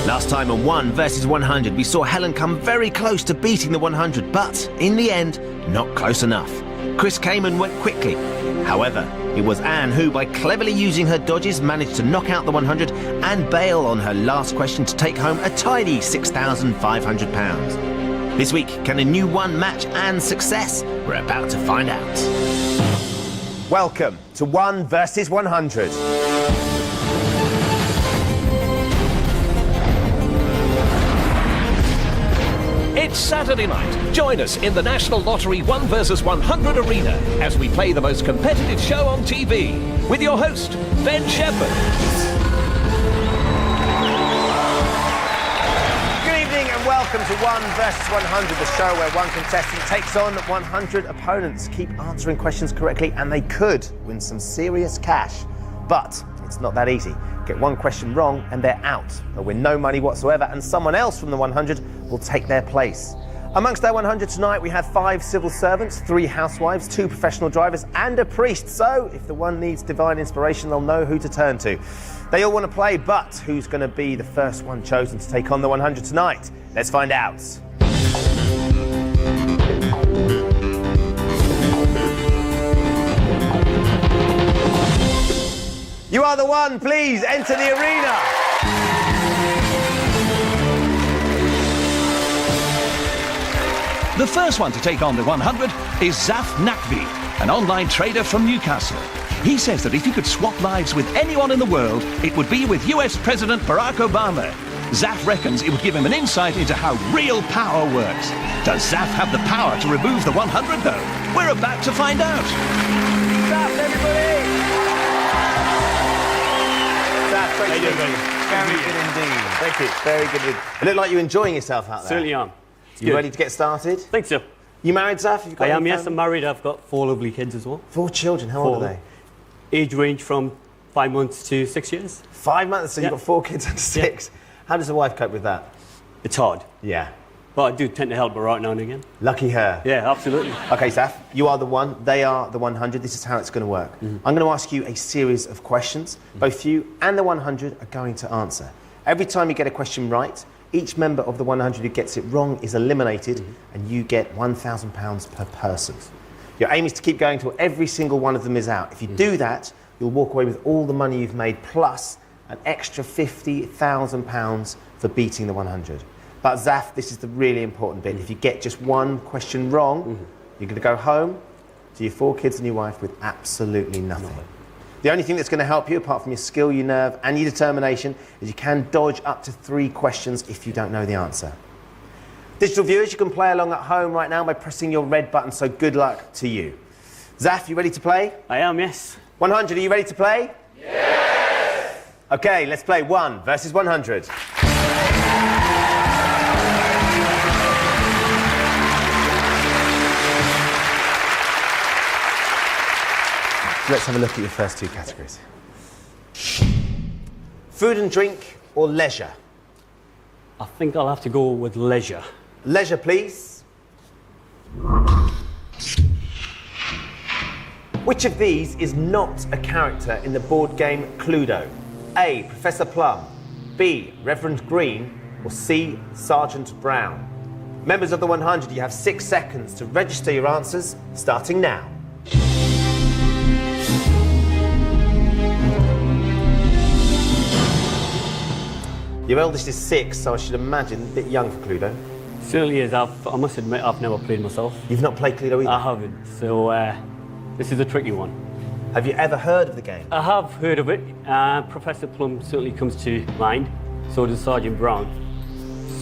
Last time on 1 versus 100, we saw Helen come very close to beating the 100, but in the end, not close enough. Chris came and went quickly. However, it was Anne who, by cleverly using her dodges, managed to knock out the 100 and bail on her last question to take home a tidy £6,500. This week, can a new one match Anne's success? We're about to find out. Welcome to 1 versus 100. It's Saturday night. Join us in the National Lottery 1 vs 100 arena as we play the most competitive show on TV with your host, Ben Shepherd. Good evening and welcome to 1 versus 100, the show where one contestant takes on 100 opponents. Keep answering questions correctly and they could win some serious cash. But it's not that easy. Get one question wrong and they're out. They'll win no money whatsoever and someone else from the 100 will take their place. Amongst our 100 tonight, we have 5 civil servants, 3 housewives, 2 professional drivers and a priest. So if the one needs divine inspiration, they'll know who to turn to. They all want to play, but who's going to be the first one chosen to take on the 100 tonight? Let's find out. You are the one, please enter the arena. The first one to take on the 100 is Zaf Nakvi, an online trader from Newcastle. He says that if he could swap lives with anyone in the world, it would be with US President Barack Obama. Zaf reckons it would give him an insight into how real power works. Does Zaf have the power to remove the 100 though? We're about to find out. Zaf, everybody! Zaf, great to meet you. Very good indeed. Thank you. Very good. It looked like you're enjoying yourself out there. Certainly am. You ready to get started? Think so. You married, Zaf? I am, yes, I'm married. I've got 4 lovely kids as well. 4 children. How old are they? Age range from 5 months to 6 years. 5 months, so you've got 4 kids under 6. Yeah. How does the wife cope with that? It's hard. Yeah. But I do tend to help her out now and again. Lucky her. Yeah, absolutely. Okay, Zaf, you are the one, they are the 100. This is how it's going to work. I'm going to ask you a series of questions. Both you and the 100 are going to answer. Every time you get a question right, each member of the 100 who gets it wrong is eliminated and you get £1,000 per person. Your aim is to keep going till every single one of them is out. If you do that, you'll walk away with all the money you've made plus an extra £50,000 for beating the 100. But Zaf, this is the really important bit. If you get just one question wrong, you're going to go home to your 4 kids and your wife with absolutely nothing. The only thing that's going to help you, apart from your skill, your nerve and your determination, is you can dodge up to 3 questions if you don't know the answer. Digital viewers, you can play along at home right now by pressing your red button, so good luck to you. Zaf, you ready to play? I am, yes. 100, are you ready to play? Yes! Okay, let's play 1 versus 100. Let's have a look at your first 2 categories. Food and drink or leisure? I think I'll have to go with leisure. Leisure, please. Which of these is not a character in the board game Cluedo? A, Professor Plum, B, Reverend Green, or C, Sergeant Brown? Members of the 100, you have 6 seconds to register your answers, starting now. Your eldest is 6, so I should imagine a bit young for Cluedo. Certainly is. I must admit, I've never played myself. You've not played Cluedo either? I haven't. So this is a tricky one. Have you ever heard of the game? I have heard of it. Professor Plum certainly comes to mind. So does Sergeant Brown.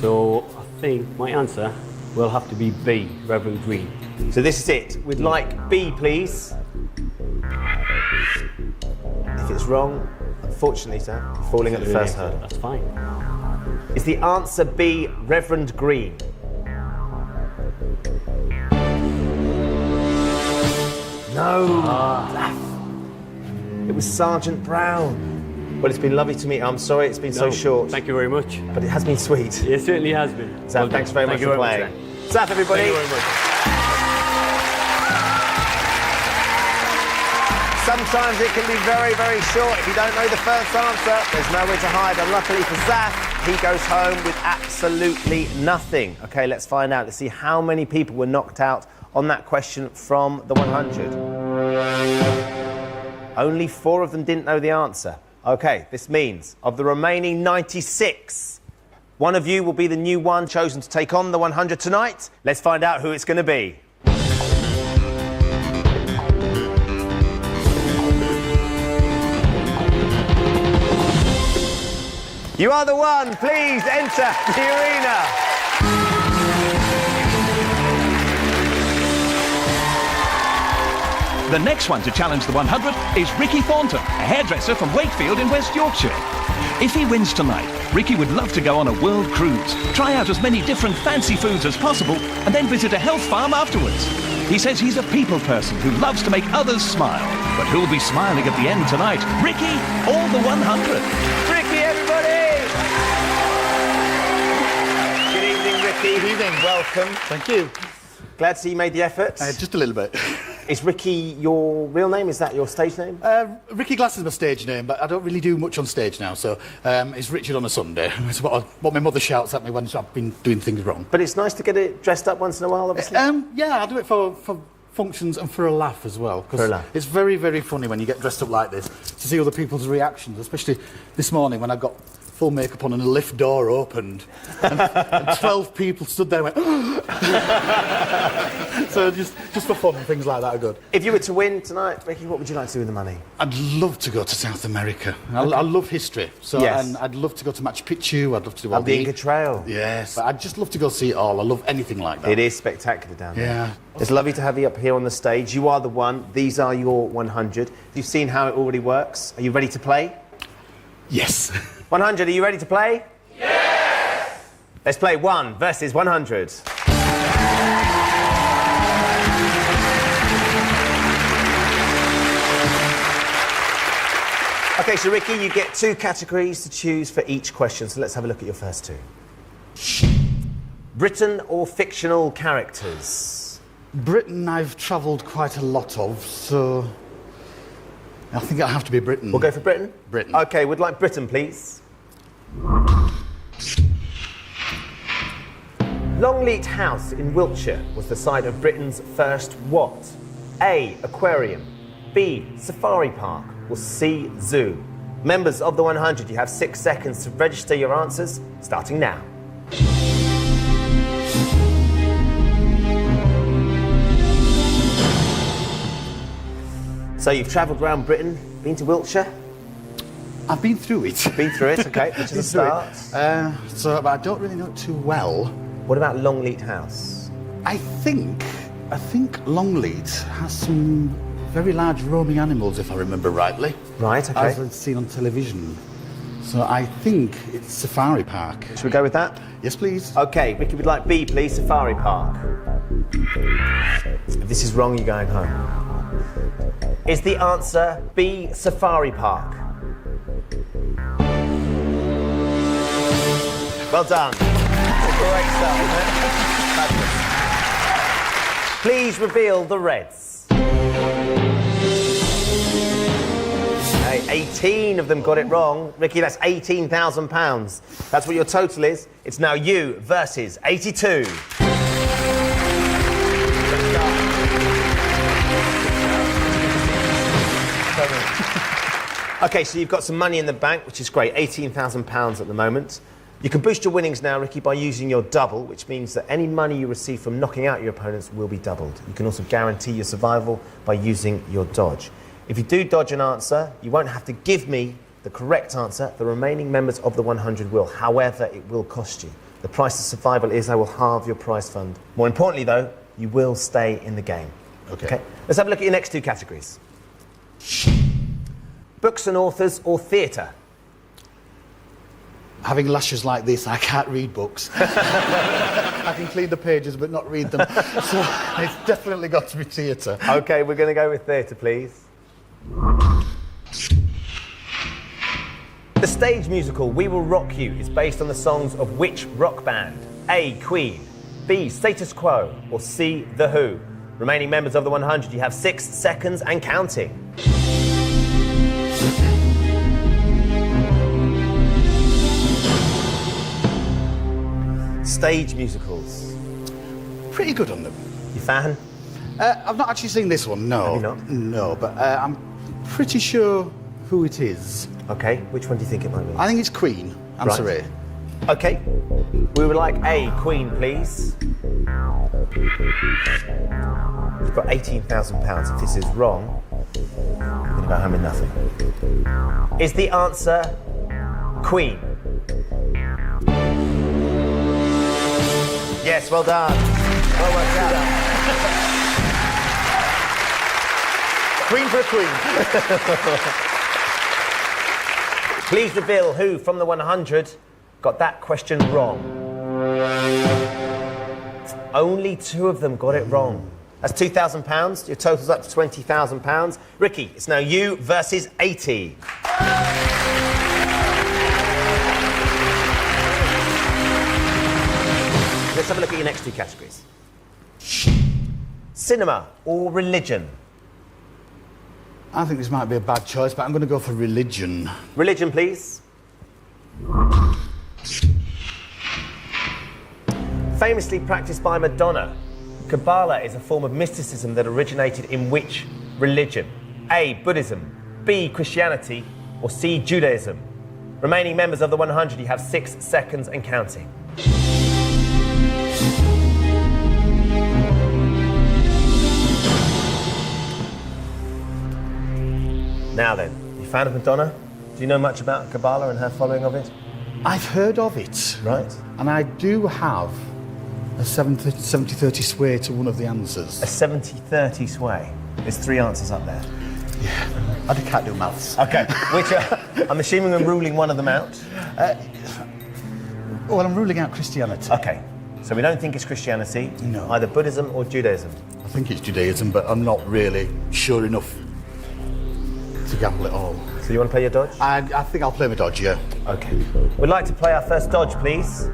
So I think my answer will have to be B, Reverend Green. So this is it. We'd like B, please. If it's wrong, unfortunately, sir, you're falling at the first hurdle. That's fine. Is the answer B, Reverend Green? No. It was Sergeant Brown. Well, it's been lovely to meet you. I'm sorry it's been so short. Thank you very much. But it has been sweet. It certainly has been. Zaf, thanks very much for playing. Zaf, everybody. Thank you very much. Sometimes it can be very, very short. If you don't know the first answer, there's nowhere to hide. And luckily for Zaf, he goes home with absolutely nothing. Okay, let's find out. Let's see how many people were knocked out on that question from the 100. Only 4 of them didn't know the answer. Okay, this means of the remaining 96, one of you will be the new one chosen to take on the 100 tonight. Let's find out who it's going to be. You are the one. Please enter the arena. The next one to challenge the 100 is Ricky Thornton, a hairdresser from Wakefield in West Yorkshire. If he wins tonight, Ricky would love to go on a world cruise, try out as many different fancy foods as possible, and then visit a health farm afterwards. He says he's a people person who loves to make others smile. But who'll be smiling at the end tonight? Ricky or the 100? Ricky, everybody! Good evening, Ricky. Good evening. Welcome. Thank you. Glad to see you made the effort. Just a little bit. Is Ricky your real name? Is that your stage name? Ricky Glass is my stage name, but I don't really do much on stage now, so it's Richard on a Sunday. It's what my mother shouts at me when I've been doing things wrong. But it's nice to get it dressed up once in a while, obviously. Yeah, I do it for functions and for a laugh as well. 'Cause for a laugh. It's very, very funny when you get dressed up like this, to see other people's reactions, especially this morning when I got full makeup on and a lift door opened and 12 people stood there and went so just for fun and things like that are good. If you were to win tonight, Ricky, what would you like to do with the money? I'd love to go to South America. I love history, so Yes. and I'd love to go to Machu Picchu. I'd love to do all Up the Inca Trail. Yes, but I'd just love to go see it all. I love anything like that. It is spectacular down there. Yeah. It's lovely to have you up here on the stage. You are the one. These are your 100. You've seen how it already works. Are you ready to play? Yes. 100, are you ready to play? Yes! Let's play 1 versus 100. Okay, so Ricky, you get 2 categories to choose for each question, so let's have a look at your first 2. Britain or fictional characters? Britain I've travelled quite a lot of, so I think it'll have to be Britain. We'll go for Britain? Britain. Okay, we'd like Britain, please. Longleat House in Wiltshire was the site of Britain's first what? A. Aquarium, B. Safari Park, or C. Zoo? Members of the 100, you have 6 seconds to register your answers, starting now. So you've travelled around Britain, been to Wiltshire? I've been through it. Been through it, okay, which is a start. But I don't really know it too well. What about Longleat House? I think Longleat has some very large roaming animals, if I remember rightly. Right, okay. As I've seen on television. So I think it's Safari Park. Should we go with that? Yes, please. Okay, Ricky would like B, please, Safari Park. If this is wrong, you're going home. Is the answer B, Safari Park? Well done. That's a great start, isn't it? Fabulous. Please reveal the reds. Okay, 18 of them got it wrong. Ricky, that's £18,000. That's what your total is. It's now you versus 82. Okay, so you've got some money in the bank, which is great, £18,000 at the moment. You can boost your winnings now, Ricky, by using your double, which means that any money you receive from knocking out your opponents will be doubled. You can also guarantee your survival by using your dodge. If you do dodge an answer, you won't have to give me the correct answer. The remaining members of the 100 will. However, it will cost you. The price of survival is I will halve your prize fund. More importantly, though, you will stay in the game. Okay. Let's have a look at your next 2 categories. Books and authors or theatre? Having lashes like this, I can't read books. I can clean the pages but not read them. So it's definitely got to be theatre. Okay, we're going to go with theatre, please. The stage musical We Will Rock You is based on the songs of which rock band? A. Queen, B. Status Quo, or C. The Who? Remaining members of the 100, you have 6 seconds and counting. stage musicals? Pretty good on them. You fan? I've not actually seen this one, no. Have you not? No, but I'm pretty sure who it is. Okay, which one do you think it might be? I think it's Queen. Answer Right. A. Okay, we would like A, Queen, please. You've got £18,000. If this is wrong, you're going to go home with nothing. Is the answer Queen? Yes, well done. Well worked out. Queen for a queen. Please reveal who from the 100 got that question wrong. Only 2 of them got it wrong. That's £2,000. Your total's up to £20,000. Ricky, it's now you versus 80. Let's have a look at your next 2 categories. Cinema or religion? I think this might be a bad choice, but I'm going to go for religion. Religion, please. Famously practiced by Madonna, Kabbalah is a form of mysticism that originated in which religion? A, Buddhism, B, Christianity, or C, Judaism? Remaining members of the 100, you have 6 seconds and counting. Now then, you a fan of Madonna? Do you know much about Kabbalah and her following of it? I've heard of it. Right. And I do have a 70-30 sway to one of the answers. A 70-30 sway. There's 3 answers up there. I can't do maths. Okay, which I'm assuming I'm ruling one of them out. Well, I'm ruling out Christianity. Okay, so we don't think it's Christianity. No. Either Buddhism or Judaism. I think it's Judaism, but I'm not really sure enough to gamble it all. So you want to play your dodge? I think I'll play my dodge, yeah. Okay. We'd like to play our first dodge, please.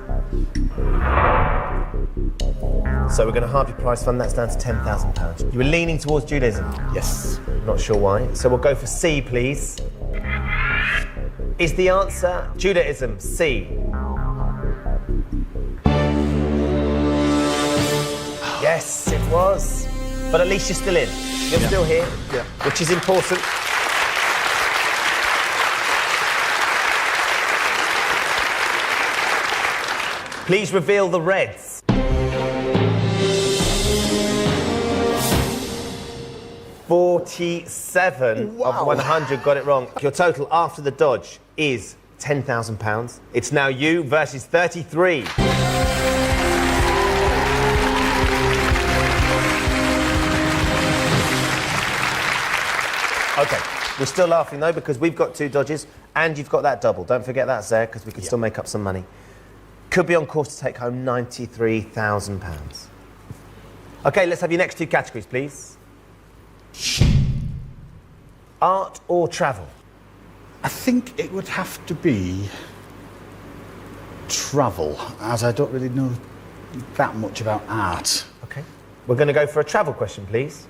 So we're going to halve your prize fund. That's down to £10,000. You were leaning towards Judaism. Yes. Not sure why. So we'll go for C, please. Is the answer Judaism? C. Yes, it was. But at least you're still in. You're still here, Yeah. which is important. Please reveal the reds. £47 of 100 got it wrong. Your total after the dodge is £10,000. It's now you versus 33. Okay, we're still laughing though because we've got 2 dodges and you've got that double. Don't forget that, Sarah, because we can still make up some money. Could be on course to take home £93,000. Okay, let's have your next 2 categories, please. Art or travel? I think it would have to be travel, as I don't really know that much about art. Okay. We're going to go for a travel question, please.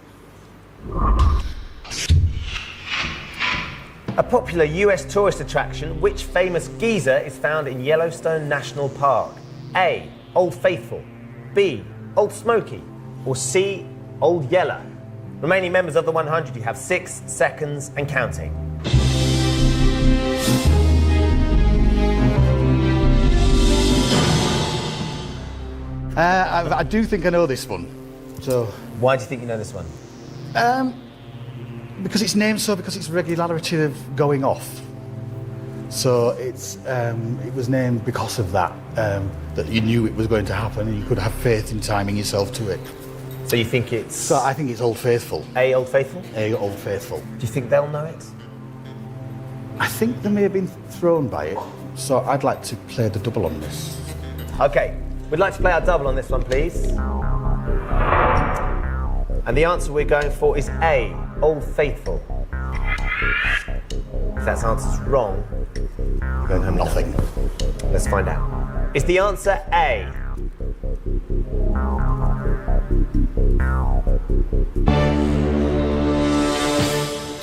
A popular US tourist attraction, which famous geyser is found in Yellowstone National Park? A, Old Faithful, B, Old Smoky, or C, Old Yeller? Remaining members of the 100, you have 6 seconds and counting. I do think I know this one. So, Why do you think you know this one? because it's named so, because it's regularity of going off. So it was named because of that, that you knew it was going to happen and you could have faith in timing yourself to it. So you think it's... So I think it's Old Faithful. A, Old Faithful? A, Old Faithful. Do you think they'll know it? I think they may have been thrown by it, so I'd like to play the double on this. Okay, we'd like to play our double on this one, please. And the answer we're going for is A, Old Faithful. If that answer's wrong, you're going home with Nothing. Let's find out. Is the answer A?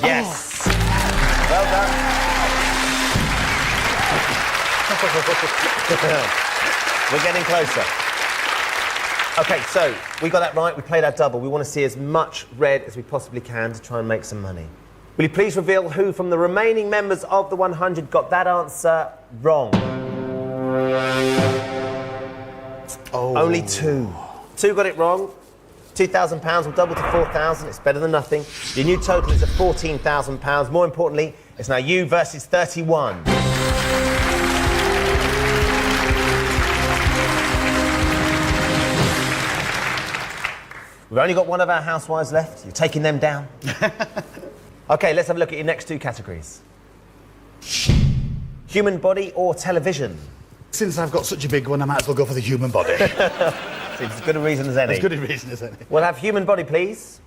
Yes. Well done. We're getting closer. Okay, so we got that right. We played our double. We want to see as much red as we possibly can to try and make some money. Will you please reveal who from the remaining members of the 100 got that answer wrong? Oh. Only two. Two got it wrong. £2,000 will double to 4,000. It's better than nothing. Your new total is at £14,000. More importantly, it's now you versus 31. We've only got one of our housewives left. You're taking them down. OK, let's have a look at your next two categories. Human body or television? Since I've got such a big one, I might as well go for the human body. Seems as good a reason as any. As good a reason as any. We'll have human body, please.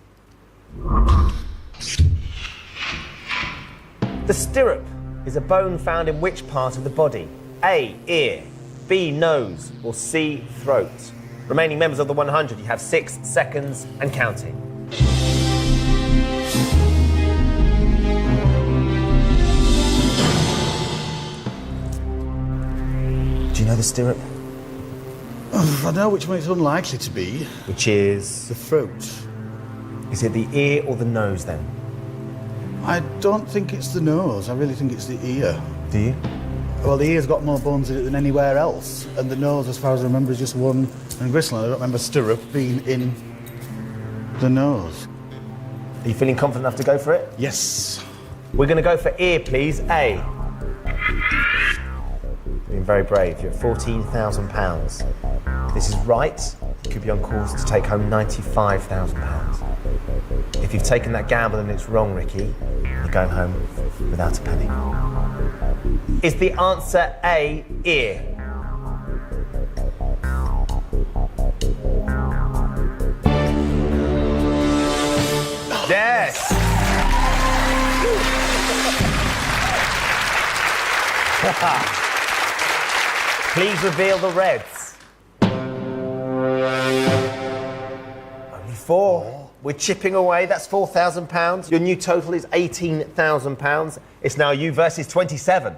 The stirrup is a bone found in which part of the body? A, ear, B, nose, or C, throat? Remaining members of the 100, you have 6 seconds and counting. Do you know the stirrup? I know which one it's unlikely to be. Which is? The throat. Is it the ear or the nose then? I don't think it's the nose. I really think it's the ear. Do you? Well, the ear's got more bones in it than anywhere else. And the nose, as far as I remember, is just one and gristle. I don't remember stirrup being in the nose. Are you feeling confident enough to go for it? Yes. We're going to go for ear, please. A. Being very brave. You're at £14,000. If this is right, you could be on course to take home £95,000. If you've taken that gamble and it's wrong, Ricky, you're going home without a penny. Is the answer A, ear? Yes! Please reveal the reds. Only 4. We're chipping away. That's £4,000. Your new total is £18,000. It's now you versus 27.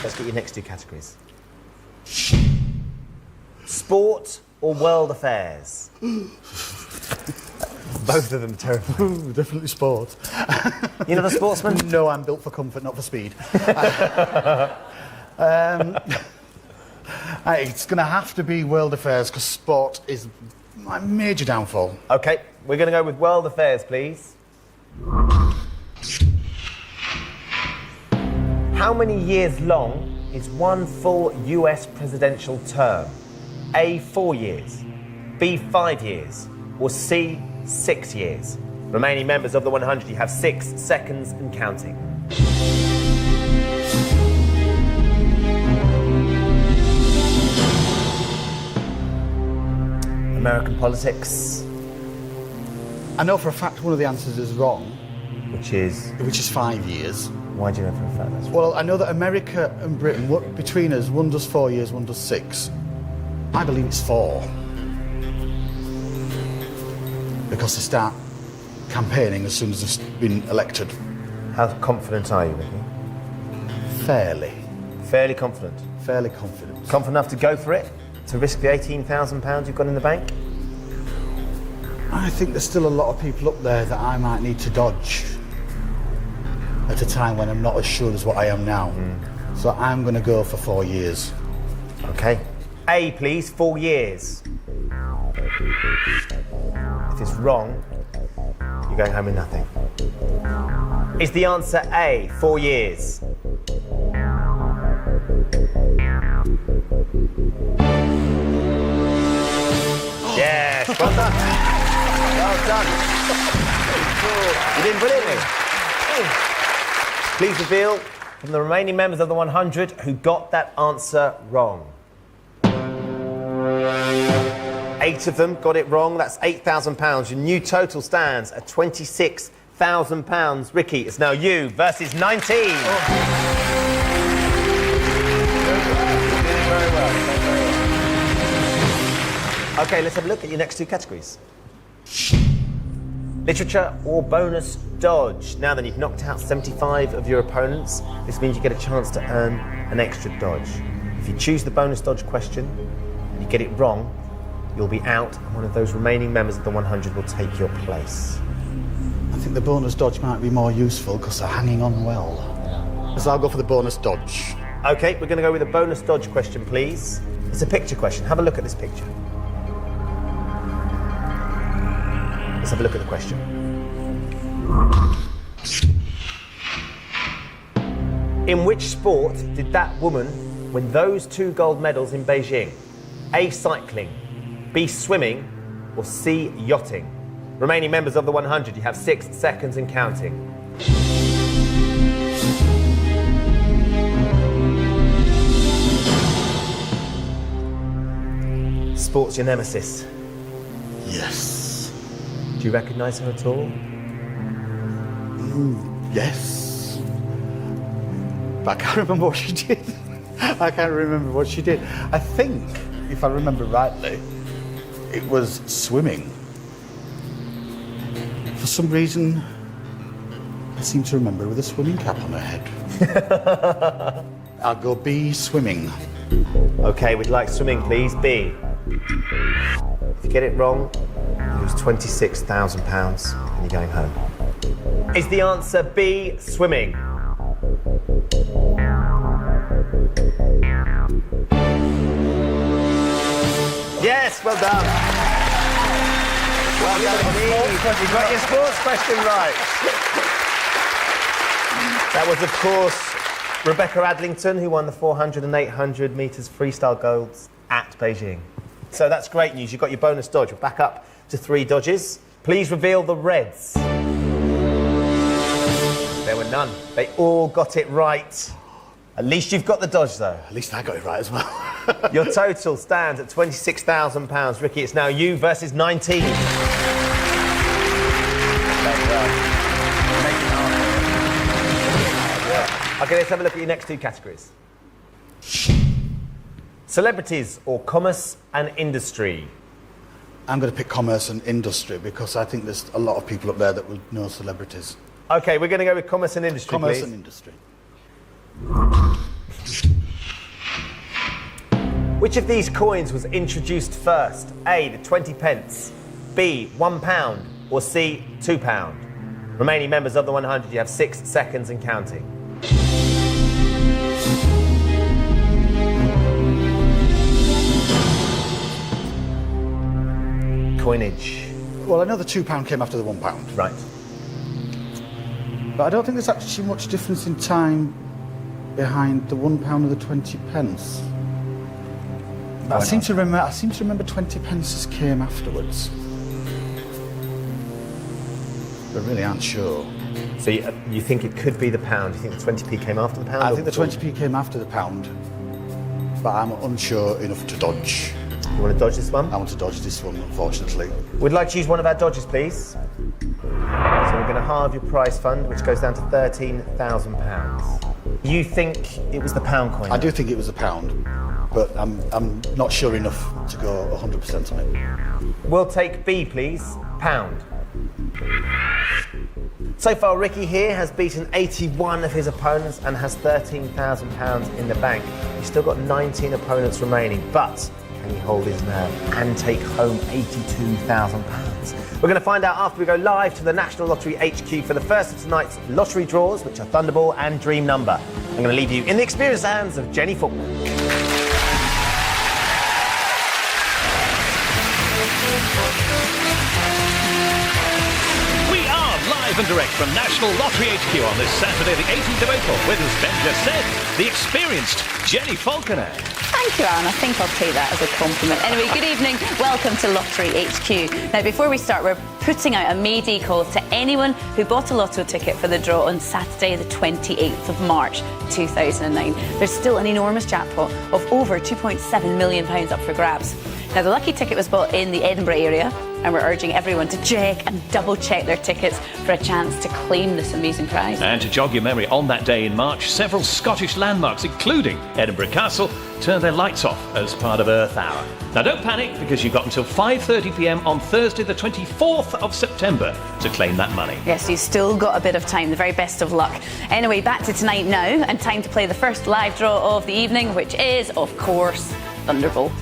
Let's get your next two categories. Sport or world affairs? Both of them are terrible. Definitely sport. You're not a sportsman? No, I'm built for comfort, not for speed. It's going to have to be world affairs because sport is my major downfall. OK, we're going to go with world affairs, please. How many years long is one full US presidential term? A, 4 years, B, 5 years, or C, 6 years? Remaining members of the 100, you have 6 seconds and counting. American politics. I know for a fact one of the answers is wrong. Which is? Which is 5 years. Why do you know for a fact that's wrong? Well, I know that America and Britain, between us, one does 4 years, one does 6. I believe it's 4. Because they start campaigning as soon as they've been elected. How confident are you, Ricky? Fairly. Fairly confident? Fairly confident. Confident enough to go for it? To risk the £18,000 you've got in the bank? I think there's still a lot of people up there that I might need to dodge at a time when I'm not as sure as what I am now. So I'm going to go for 4 years. OK. A, please, 4 years. If it's wrong, you're going home with nothing. Is the answer A, 4 years? Yes, well done. Well done. You did brilliantly. Please reveal from the remaining members of the 100 who got that answer wrong. 8 of them got it wrong. That's £8,000. Your new total stands at £26,000. Ricky, it's now you versus 19. Very well. OK, let's have a look at your next two categories. Literature or bonus dodge? Now then, you've knocked out 75 of your opponents. This means you get a chance to earn an extra dodge. If you choose the bonus dodge question and you get it wrong, you'll be out, and one of those remaining members of the 100 will take your place. I think the bonus dodge might be more useful because they're hanging on well. So I'll go for the bonus dodge. Okay, we're going to go with a bonus dodge question, please. It's a picture question. Have a look at this picture. Let's have a look at the question. In which sport did that woman win those 2 gold medals in Beijing? A, cycling, B, swimming, or C, yachting? Remaining members of the 100, you have 6 seconds and counting. Sport's your nemesis. Yes. Do you recognise her at all? Yes. But I can't remember what she did. I can't remember what she did. I think, if I remember rightly, it was swimming. For some reason, I seem to remember with a swimming cap on her head. I'll go B, swimming. Okay, we'd like swimming, please. B. If you get it wrong, you lose £26,000 and you're going home. Is the answer B, swimming? Yes, well done. Well done indeed. You got your sports question right. That was, of course, Rebecca Adlington, who won the 400 and 800 metres freestyle golds at Beijing. So that's great news. You've got your bonus dodge. We're back up to 3 dodges. Please reveal the reds. There were none. They all got it right. At least you've got the dodge, though. At least I got it right as well. Your total stands at £26,000. Ricky, it's now you versus 19. Okay, let's have a look at your next 2 categories. Celebrities or commerce and industry? I'm going to pick commerce and industry because I think there's a lot of people up there that would know celebrities. Okay, we're going to go with commerce and industry, Commerce please. and industry. Which of these coins was introduced first? A, the 20 pence, B, £1, or C, £2? Remaining members of the 100, you have 6 seconds and counting. Coinage. Well, I know the £2 came after the £1. Right. But I don't think there's actually much difference in time behind the £1 and the 20 pence. I seem to remember 20 pences came afterwards. But really aren't sure. So you think it could be the pound? You think the 20p came after the pound? I think the 20p came after the pound, but I'm unsure enough to dodge. You want to dodge this one? I want to dodge this one, unfortunately. We'd like to use one of our dodges, please. So we're going to halve your prize fund, which goes down to £13,000. You think it was the pound coin? I do think it was a pound, but I'm not sure enough to go 100% on it. We'll take B, please. Pound. So far, Ricky here has beaten 81 of his opponents and has £13,000 in the bank. He's still got 19 opponents remaining, but can he hold his nerve and take home £82,000? We're going to find out after we go live to the National Lottery HQ for the first of tonight's lottery draws, which are Thunderball and Dream Number. I'm going to leave you in the experienced hands of Jenny Faulkner. We are live and direct from National Lottery HQ on this Saturday, the 18th of April, with, as Ben just said, the experienced Jenny Faulkner. Thank you, Aaron. I think I'll take that as a compliment. Anyway, good evening. Welcome to Lottery HQ. Now, before we start, we're putting out a Mayday call to anyone who bought a lotto ticket for the draw on Saturday, the 28th of March 2009. There's still an enormous jackpot of over £2.7 million up for grabs. Now, the lucky ticket was bought in the Edinburgh area, and we're urging everyone to check and double-check their tickets for a chance to claim this amazing prize. And to jog your memory, on that day in March, several Scottish landmarks, including Edinburgh Castle, turn their lights off as part of Earth Hour. Now don't panic, because you've got until 5:30 p.m. on Thursday the 24th of September to claim that money. Yes, you've still got a bit of time. The very best of luck. Anyway, back to tonight now, and time to play the first live draw of the evening, which is, of course, Thunderbolt.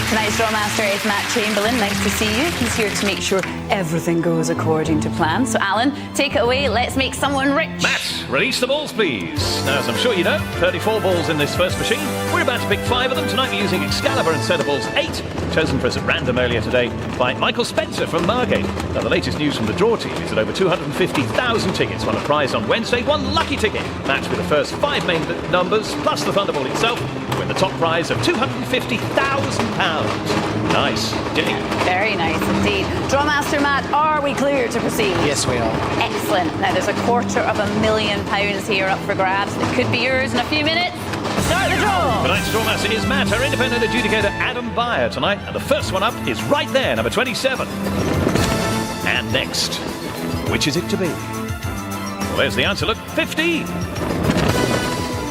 Tonight's draw master is Matt Chamberlain. Nice to see you. He's here to make sure everything goes according to plan. So, Alan, take it away. Let's make someone rich. Matt, release the balls, please. Now, as I'm sure you know, 34 balls in this first machine. We're about to pick 5 of them. Tonight we're using Excalibur and set of balls 8, chosen for us at random earlier today by Michael Spencer from Margate. Now, the latest news from the draw team is that over 250,000 tickets won a prize on Wednesday. One lucky ticket matched with the first 5 main numbers, plus the Thunderbolt itself, to win the top prize of £250,000. Nice. Jenny? Very nice indeed. Drawmaster Matt, are we clear to proceed? Yes, we are. Excellent. Now, there's £250,000 here up for grabs. It could be yours in a few minutes. Start the draw. Tonight's draw master is Matt, our independent adjudicator Adam Beyer tonight. And the first one up is right there, number 27. And next, which is it to be? Well, there's the answer, look, 15.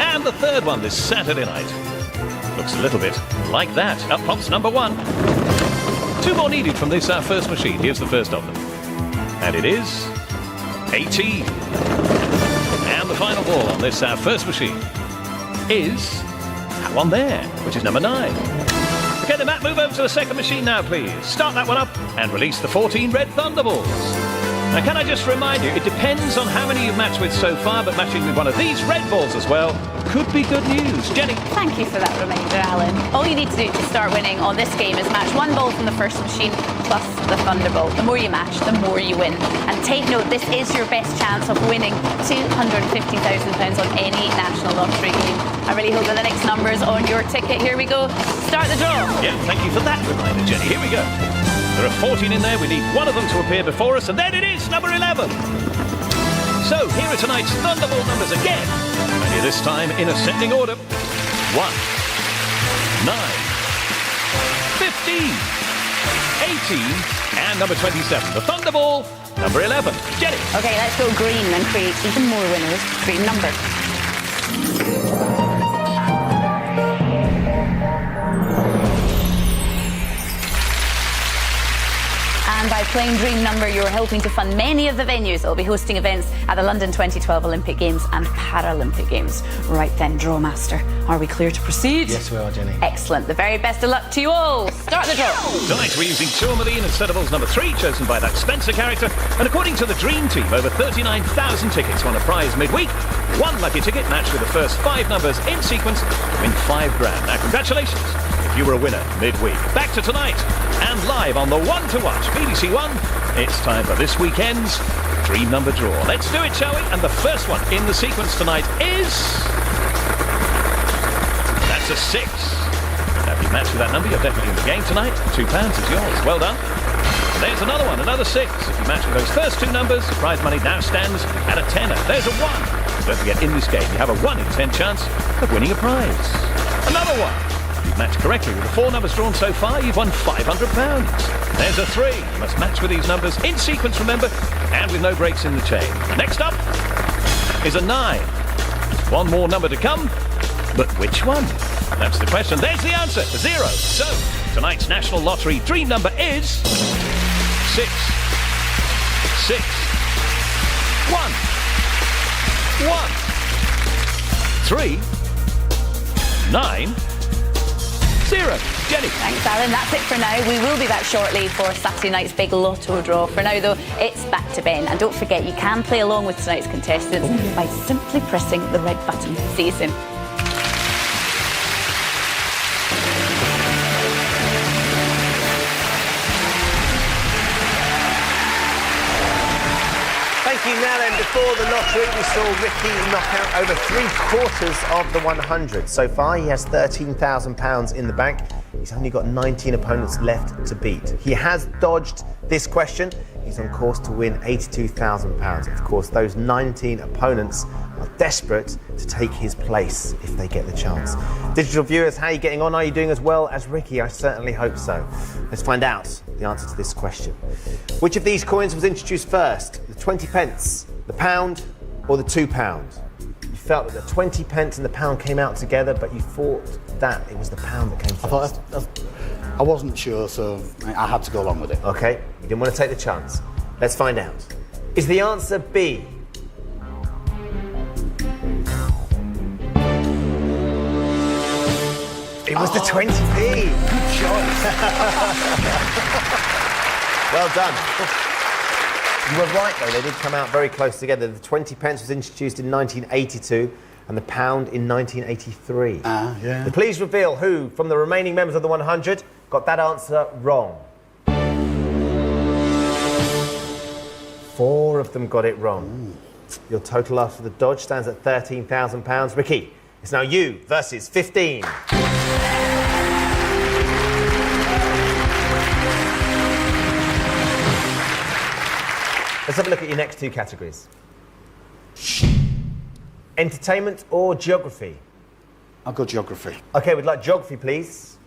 And the third one this Saturday night. Looks a little bit like that. Up pops number 1. 2 more needed from this, our first machine. Here's the first of them. And it is 18. And the final ball on this, our first machine, is that one there, which is number 9. Okay, then Matt, move over to the second machine now, please. Start that one up and release the 14 red Thunderballs. Now, can I just remind you, it depends on how many you've matched with so far, but matching with one of these red balls as well could be good news. Jenny? Thank you for that reminder, Alan. All you need to do to start winning on this game is match 1 ball from the first machine plus the Thunderbolt. The more you match, the more you win. And take note, this is your best chance of winning £250,000 on any national lottery game. I really hope that the next number is on your ticket. Here we go. Start the draw. Yeah, thank you for that reminder, Jenny. Here we go. There are 14 in there. We need one of them to appear before us, and then it is number 11. So here are tonight's Thunderbolt numbers again. Only this time in ascending order. 1, 9, 15, 18, and number 27. The Thunderball, number 11. Jenny? Okay, let's go green and create even more winners. Green number. And by playing Dream Number, you're helping to fund many of the venues that will be hosting events at the London 2012 Olympic Games and Paralympic Games. Right then, Drawmaster, are we clear to proceed? Yes, we are, Jenny. Excellent. The very best of luck to you all. Start the draw. Tonight we're using Tourmaline and Sedables number 3, chosen by that Spencer character. And according to the Dream Team, over 39,000 tickets won a prize midweek. 1 lucky ticket matched with the first 5 numbers in sequence to win £5,000. Now, congratulations if you were a winner midweek. Back to tonight and live on the One to Watch BBC One. It's time for this weekend's Dream Number Draw. Let's do it, shall we? And the first one in the sequence tonight is... That's a 6. Now, if you match with that number, you're definitely in the game tonight. £2 is yours. Well done. And there's another one, another 6. If you match with those first 2 numbers, the prize money now stands at a tenner. There's a 1. Don't forget, in this game, you have a 1 in 10 chance of winning a prize. Another 1. If you've matched correctly with the 4 numbers drawn so far, you've won £500. There's a 3. You must match with these numbers in sequence, remember, and with no breaks in the chain. Next up is a 9. 1 more number to come, but which one? That's the question. There's the answer, 0. So, tonight's National Lottery Dream Number is 6. 6. 1. 1. 3. 9. 0. Jenny? Thanks, Alan. That's it for now. We will be back shortly for Saturday night's big lotto draw. For now, though, it's back to Ben. And don't forget, you can play along with tonight's contestants by simply pressing the red button. See you soon. Thank you. Now then, before the lottery, we saw Ricky knock out over 3/4 of the 100. So far, he has £13,000 in the bank. He's only got 19 opponents left to beat. He has dodged this question. He's on course to win £82,000. Of course, those 19 opponents are desperate to take his place if they get the chance. Digital viewers, how are you getting on? Are you doing as well as Ricky? I certainly hope so. Let's find out the answer to this question. Which of these coins was introduced first? The 20 pence, the pound, or the £2? You felt that the 20 pence and the pound came out together, but you thought that it was the pound that came first. I wasn't sure, so I had to go along with it. Okay, you didn't want to take the chance. Let's find out. Is the answer B? It was the 20p. Good choice. Well done. You were right, though. They did come out very close together. The 20 pence was introduced in 1982 and the pound in 1983. Yeah. So please reveal who, from the remaining members of the 100, got that answer wrong. 4 of them got it wrong. Your total after the dodge stands at £13,000. Ricky, it's now you versus 15. Let's have a look at your next 2 categories. Entertainment or geography? I'll go geography. Okay, we'd like geography, please.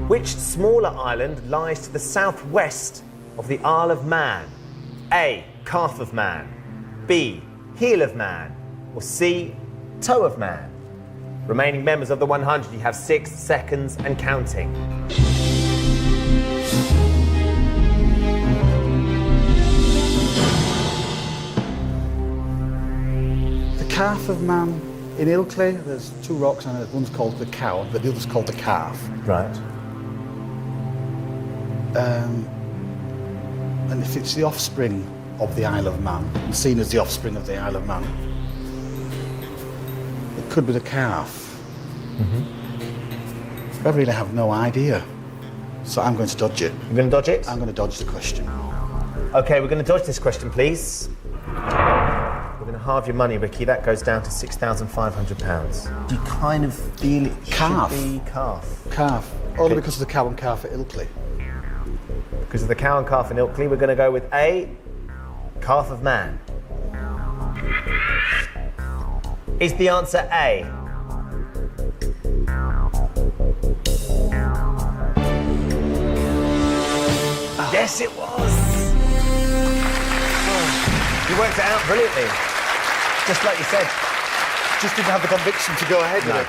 Which smaller island lies to the southwest of the Isle of Man? A, Calf of Man, B, Heel of Man, or C, Toe of Man? Remaining members of the 100, you have 6 seconds and counting. Calf of Man in Ilkley, there's 2 rocks on it. One's called the cow, but the other's called the calf. Right. And if it's the offspring of the Isle of Man, and seen as the offspring of the Isle of Man, it could be the calf. I really have no idea. So I'm going to dodge it. You're going to dodge it? I'm going to dodge the question. Okay, we're going to dodge this question, please. We're going to halve your money, Ricky. That goes down to £6,500. Do you kind of feel it Calf. should be calf? Calf. Only because of the cow and calf at Ilkley. Because of the cow and calf in Ilkley, we're going to go with A, Calf of Man. Is the answer A? Yes, it was. You worked it out brilliantly. Just like you said. Just didn't have the conviction to go ahead with it.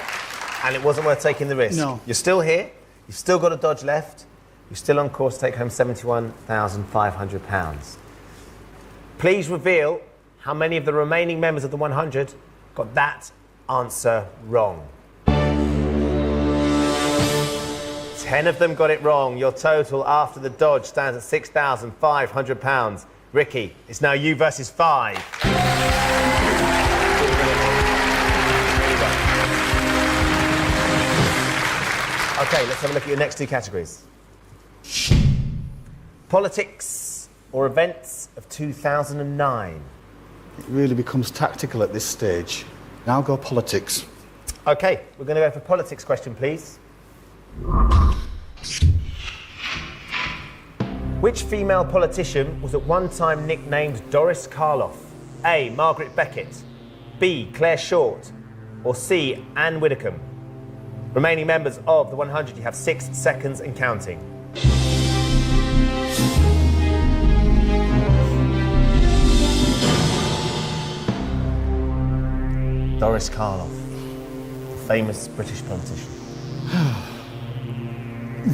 And it wasn't worth taking the risk. No. You're still here. You've still got a dodge left. You're still on course to take home £71,500. Please reveal how many of the remaining members of the 100 got that answer wrong. 10 of them got it wrong. Your total after the dodge stands at £6,500. Ricky, it's now you versus 5. Okay, let's have a look at your next 2 categories. Politics or events of 2009? It really becomes tactical at this stage. Now I'll go politics. Okay, we're going to go for politics question, please. Which female politician was at one time nicknamed Doris Karloff? A, Margaret Beckett, B, Claire Short, or C, Anne Widdecombe? Remaining members of the 100, you have 6 seconds and counting. Doris Karloff, the famous British politician.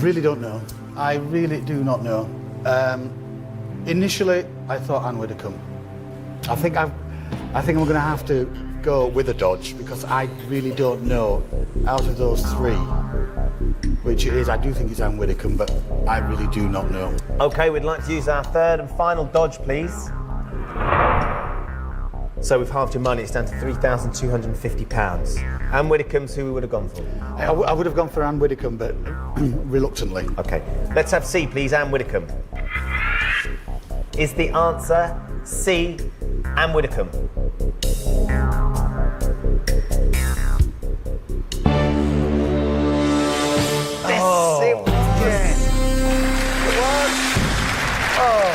Really don't know. I really do not know. Initially, I thought Anne Widdecombe. I think I'm going to have to go with a dodge because I really don't know out of those 3 which it is. I do think it's Anne Widdecombe, but I really do not know. Okay, we'd like to use our 3rd and final dodge, please. So we've halved your money. It's down to £3,250. Anne Widdecombe's who we would have gone for. I would have gone for Anne Widdecombe, but reluctantly. Okay, let's have C, please, Anne Widdecombe. Is the answer C, Anne Widdecombe? Yes, it was. It was. Oh.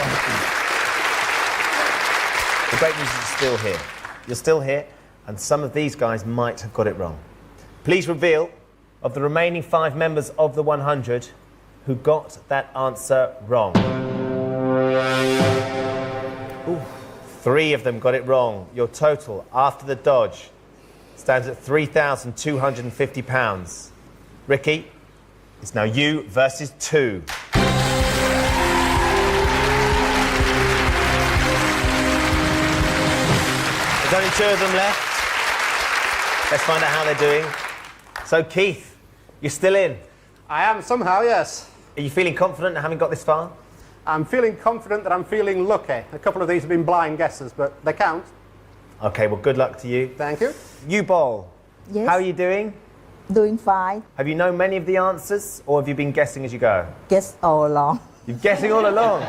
The great news is you're still here. You're still here, and some of these guys might have got it wrong. Please reveal of the remaining 5 members of the 100 who got that answer wrong. Ooh, 3 of them got it wrong. Your total after the dodge stands at £3,250. Ricky, it's now you versus 2. There's only 2 of them left. Let's find out how they're doing. So, Keith, you're still in. I am somehow, yes. Are you feeling confident having got this far? I'm feeling confident that I'm feeling lucky. A couple of these have been blind guesses, but they count. Okay, well, good luck to you. Thank you. Ubel, Yes. how are you doing? Doing fine. Have you known many of the answers, or have you been guessing as you go? Guess all along. You're guessing all along.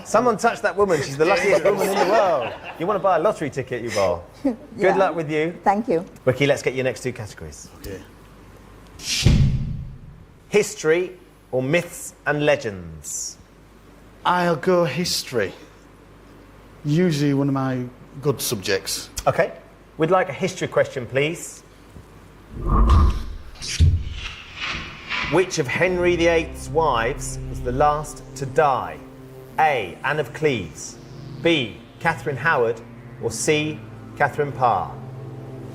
Someone touch that woman. She's the luckiest woman in the world. You want to buy a lottery ticket, Ubel? Good Yeah. luck with you. Thank you. Ricky, let's get your next 2 categories. Okay. History or myths and legends? I'll go history. Usually one of my good subjects. Okay. We'd like a history question, please. Which of Henry VIII's wives was the last to die? A. Anne of Cleves, B. Catherine Howard, or C. Catherine Parr?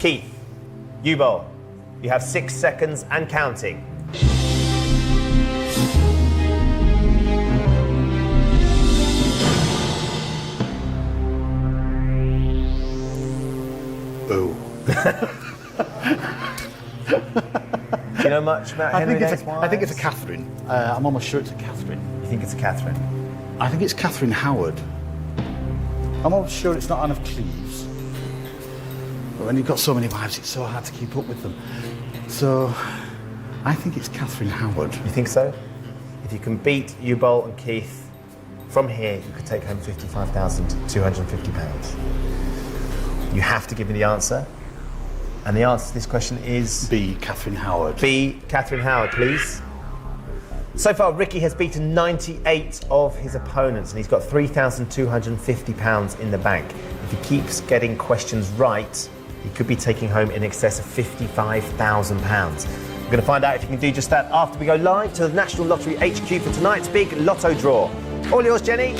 Keith, Ubel, you have 6 seconds and counting. Boo. Do you know much about I Henry think, VIII's wives? I think it's a Catherine. I'm almost sure it's a Catherine. You think it's a Catherine? I think it's Catherine Howard. I'm almost sure it's not Anne of Cleves. But when you've got so many wives, it's so hard to keep up with them. So, I think it's Catherine Howard. You think so? If you can beat Ubel and Keith, from here you could take home £55,250. You have to give me the answer. And the answer to this question is... B. Catherine Howard. B. Catherine Howard, please. So far, Ricky has beaten 98 of his opponents, and he's got £3,250 in the bank. If he keeps getting questions right, he could be taking home in excess of £55,000. We're going to find out if he can do just that after we go live to the National Lottery HQ for tonight's big lotto draw. All yours, Jenny.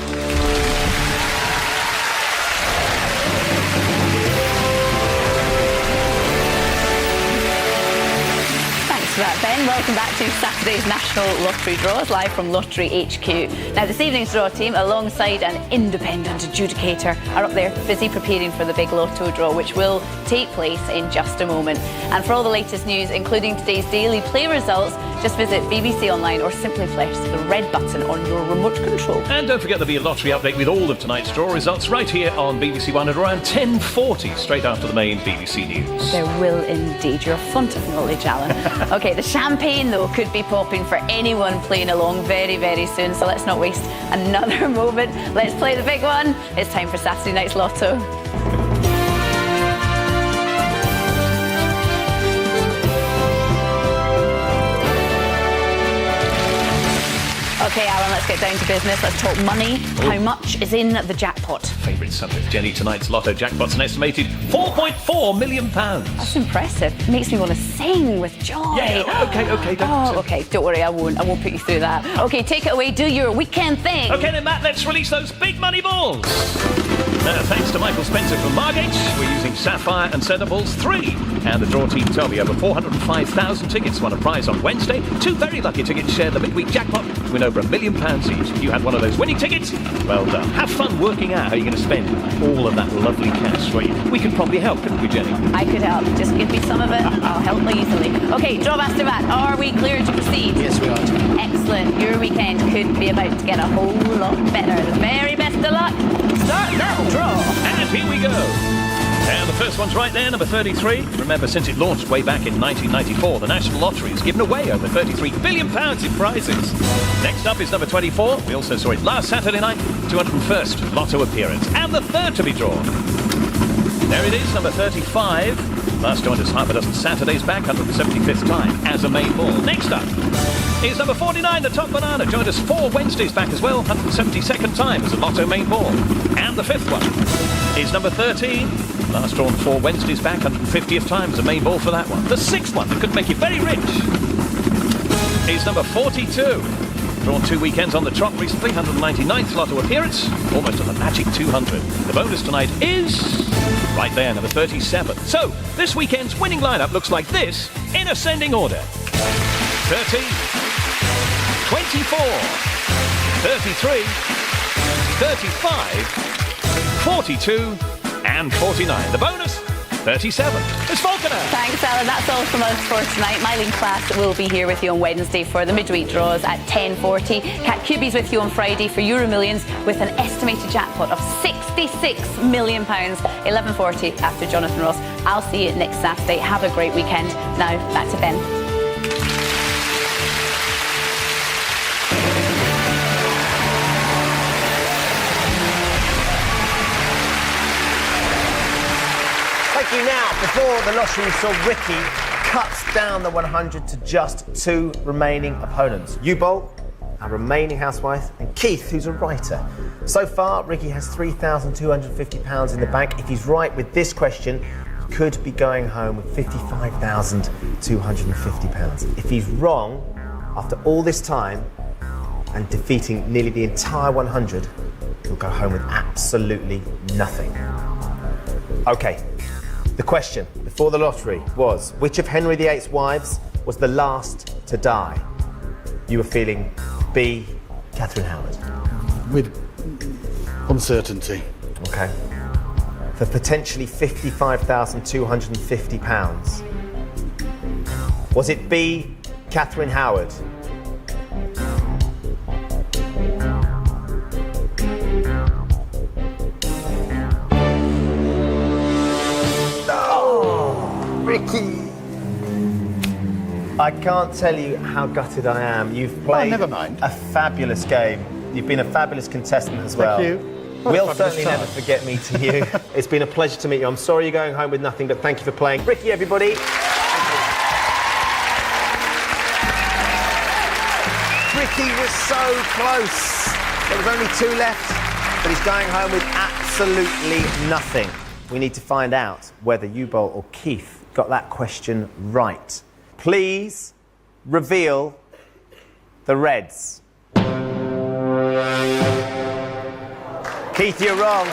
For that, Ben. Welcome back to Saturday's National Lottery Draws, live from Lottery HQ. Now, this evening's draw team, alongside an independent adjudicator, are up there busy preparing for the big lotto draw, which will take place in just a moment. And for all the latest news, including today's daily play results, just visit BBC Online or simply press the red button on your remote control. And don't forget there'll be a lottery update with all of tonight's draw results right here on BBC One at around 10:40, straight after the main BBC News. There will indeed. You're a font of knowledge, Alan. OK, the champagne, though, could be popping for anyone playing along very, very soon. So let's not waste another moment. Let's play the big one. It's time for Saturday night's Lotto. OK, Alan, let's get down to business. Let's talk money. How much is in the jackpot? Favourite subject, Jenny. Tonight's lotto jackpot's an estimated £4.4 million. That's impressive. It makes me want to sing with joy. Yeah, OK, don't. OK, don't worry, I won't put you through that. OK, take it away, do your weekend thing. OK then, Matt, let's release those big money balls. Thanks to Michael Spencer from Margate, we're using Sapphire and Centre Balls 3. And the draw team told me over 405,000 tickets won a prize on Wednesday. 2 very lucky tickets shared the midweek jackpot to win over £1 million each. If you had one of those winning tickets, well done. Have fun working out how you're going to spend all of that lovely cash for you. We can probably help, couldn't we, Jenny? I could help. Just give me some of it. I'll help easily. OK, Draw Master Matt, are we clear to proceed? Yes, we are. Excellent. Your weekend could be about to get a whole lot better. The very best of luck. Start that draw. And here we go. And the first one's right there, number 33. Remember, since it launched way back in 1994, the National Lottery has given away over £33 billion in prizes. Next up is number 24. We also saw it last Saturday night, 201st Lotto appearance. And the third to be drawn. There it is, number 35. Last joined us half a dozen Saturdays back, 175th time as a main ball. Next up is number 49, the Top Banana. Joined us 4 Wednesdays back as well, 172nd time as a Lotto main ball. And the fifth one is number 13. Last drawn 4 Wednesdays back, 150th time as a main ball for that one. The 6th one that could make you very rich is number 42. Drawn 2 weekends on the trot recently, 199th lotto appearance, almost at the magic 200. The bonus tonight is right there, number 37. So, this weekend's winning lineup looks like this in ascending order. 30, 24, 33, 35, 42 and 49. The bonus, 37. It's Falconer. Thanks, Alan. That's all from us for tonight. Mylene Class will be here with you on Wednesday for the midweek draws at 10:40. Cat Cubies with you on Friday for Euro Millions with an estimated jackpot of £66 million. 11:40 after Jonathan Ross. I'll see you next Saturday. Have a great weekend. Now, back to Ben. Thank you. Now, before the lottery, we saw Ricky cuts down the 100 to just 2 remaining opponents. Ubel, our remaining housewife, and Keith, who's a writer. So far, Ricky has £3,250 in the bank. If he's right with this question, he could be going home with £55,250. If he's wrong, after all this time and defeating nearly the entire 100, he'll go home with absolutely nothing. Okay. The question before the lottery was, which of Henry VIII's wives was the last to die? You were feeling B, Catherine Howard. With uncertainty. Okay. For potentially £55,250. Was it B, Catherine Howard? Ricky! I can't tell you how gutted I am. You've played never mind. a fabulous game. You've been a fabulous contestant as well. Thank you. We'll certainly never forget meeting you. It's been a pleasure to meet you. I'm sorry you're going home with nothing, but thank you for playing. Ricky, everybody. Ricky was so close. There was only 2 left, but he's going home with absolutely nothing. We need to find out whether Ubel or Keith got that question right. Please reveal the reds. Keith, you're wrong.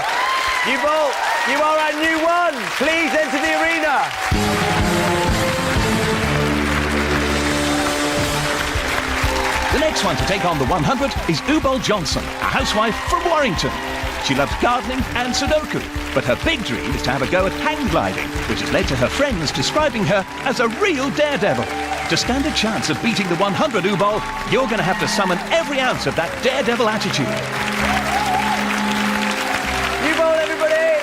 Ubel, you are our new one. Please enter the arena. The next one to take on the 100 is Ubel Johnson, a housewife from Warrington. She loves gardening and Sudoku, but her big dream is to have a go at hang gliding, which has led to her friends describing her as a real daredevil. To stand a chance of beating the 100 Ubel, you're going to have to summon every ounce of that daredevil attitude. Ubel, everybody!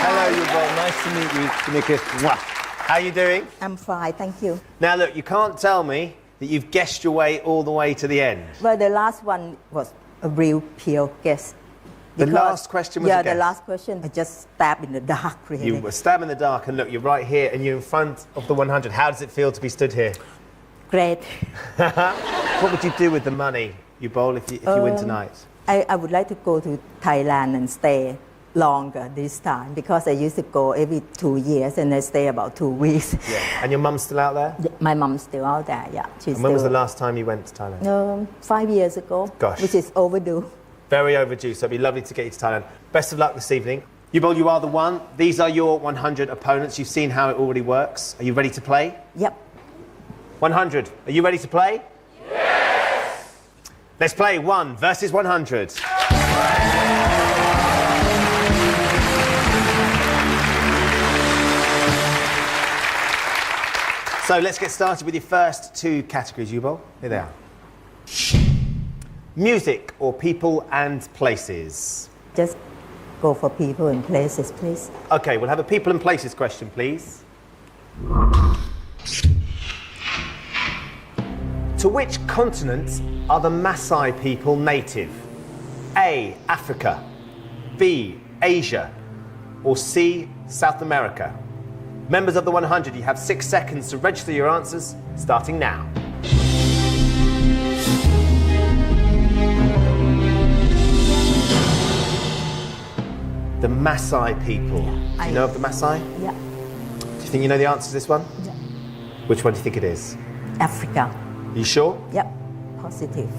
Hello, Ubel. Nice to meet you, Tanika. How are you doing? I'm fine, thank you. Now, look, you can't tell me that you've guessed your way all the way to the end. Well, the last one was a real pure guess. The last question was a yeah, guess? the last question, I just stabbed in the dark, really. You were stabbed in the dark, and look, you're right here, and you're in front of the 100. How does it feel to be stood here? Great. What would you do with the money, Ubel, if you win tonight? I would like to go to Thailand and stay longer this time, because I used to go every 2 years, and I stay about 2 weeks. Yeah. And your mum's still out there? My mom's still out there, yeah. And when was the last time you went to Thailand? 5 years ago. Gosh. Which is overdue. Very overdue, so it'd be lovely to get you to Thailand. Best of luck this evening. Ubel, you are the one. These are your 100 opponents. You've seen how it already works. Are you ready to play? Yep. 100. Are you ready to play? Yes! Let's play 1 versus 100. So let's get started with your first 2 categories, Ubel. Here they are. Music or people and places? Just go for people and places, please. Okay, we'll have a people and places question, please. To which continent are the Maasai people native? A, Africa, B, Asia, or C, South America? Members of the 100, you have 6 seconds to register your answers, starting now. The Maasai people. Do you know of the Maasai? Yeah. Do you think you know the answer to this one? Yeah. Which one do you think it is? Africa. Are you sure? Yep. Positive.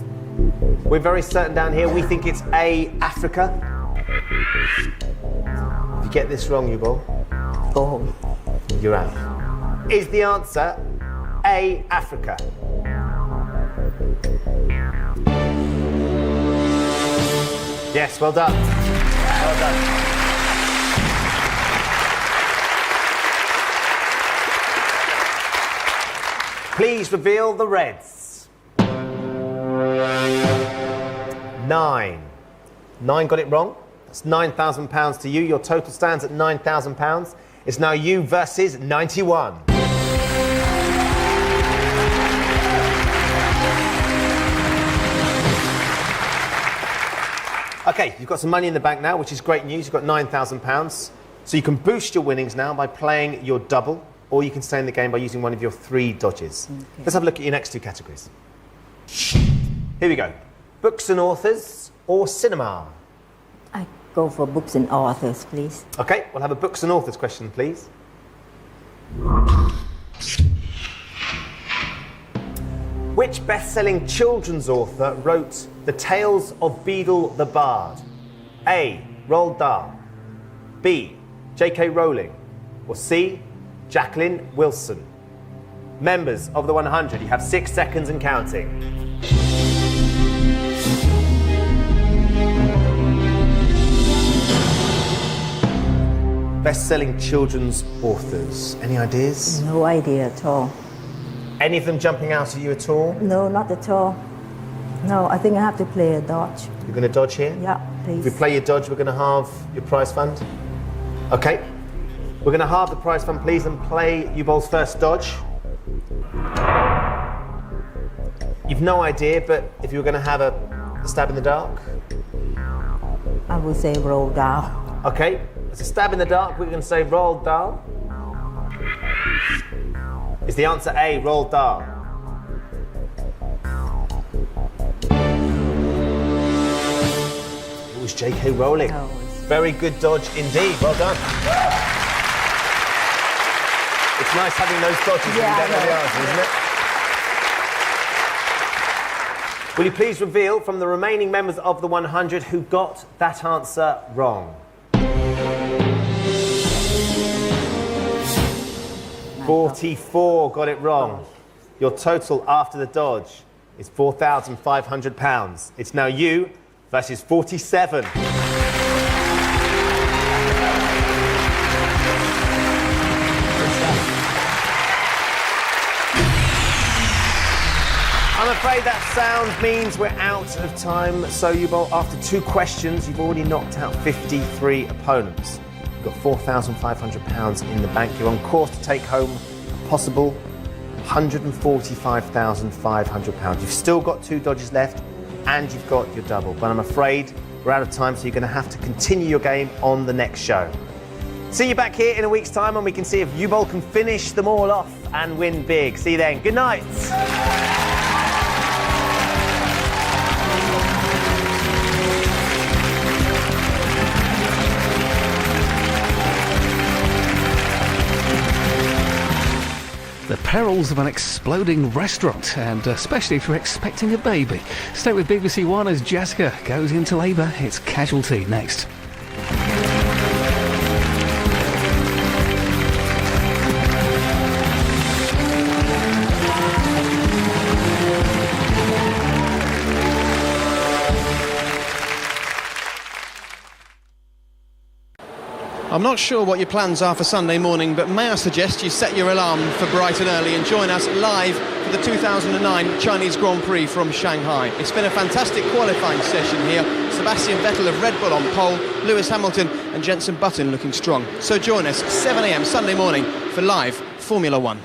We're very certain down here. We think it's A, Africa. If you get this wrong, Ubel, Go home. you're out. Is the answer A, Africa? Yes, well done. Well done. Please reveal the reds. 9. 9 got it wrong. That's £9,000 to you. Your total stands at £9,000. It's now you versus 91. Okay, you've got some money in the bank now, which is great news. You've got £9,000. So you can boost your winnings now by playing your double, or you can stay in the game by using one of your 3 dodges. Okay. Let's have a look at your next 2 categories. Here we go. Books and authors or cinema? I go for books and authors, please. Okay, we'll have a books and authors question, please. Which best-selling children's author wrote The Tales of Beadle the Bard? A. Roald Dahl. B. J.K. Rowling. Or C. Jacqueline Wilson. Members of the 100, you have 6 seconds and counting. Best-selling children's authors. Any ideas? No idea at all. Any of them jumping out at you at all? No, not at all. No, I think I have to play a dodge. You're going to dodge here? Yeah, If we please. play your dodge, we're going to halve your prize fund. Okay. We're going to halve the prize fund, please, and play Ubel's first dodge. You've no idea, but if you were going to have a stab in the dark. I will say roll down. Okay. It's a stab in the dark. We're going to say Roald Dahl. Is the answer A, Roald Dahl? It was J.K. Rowling. Oh. Very good dodge indeed. Well done. It's nice having those dodges when you Yeah, don't know I the know. answer, isn't it? Will you please reveal from the remaining members of the 100 who got that answer wrong? 44 got it wrong. Your total after the dodge is £4,500. It's now you versus 47. I'm afraid that sound means we're out of time. So, Ubel, after 2 questions, you've already knocked out 53 opponents. You've got £4,500 in the bank. You're on course to take home a possible £145,500. You've still got 2 dodges left, and you've got your double. But I'm afraid we're out of time, so you're going to have to continue your game on the next show. See you back here in a week's time, and we can see if Ubel can finish them all off and win big. See you then. Good night. The perils of an exploding restaurant, and especially if you're expecting a baby. Stay with BBC One as Jessica goes into labour. It's Casualty next. I'm not sure what your plans are for Sunday morning, but may I suggest you set your alarm for bright and early and join us live for the 2009 Chinese Grand Prix from Shanghai. It's been a fantastic qualifying session here. Sebastian Vettel of Red Bull on pole, Lewis Hamilton and Jenson Button looking strong. So join us 7 a.m. Sunday morning for live Formula One.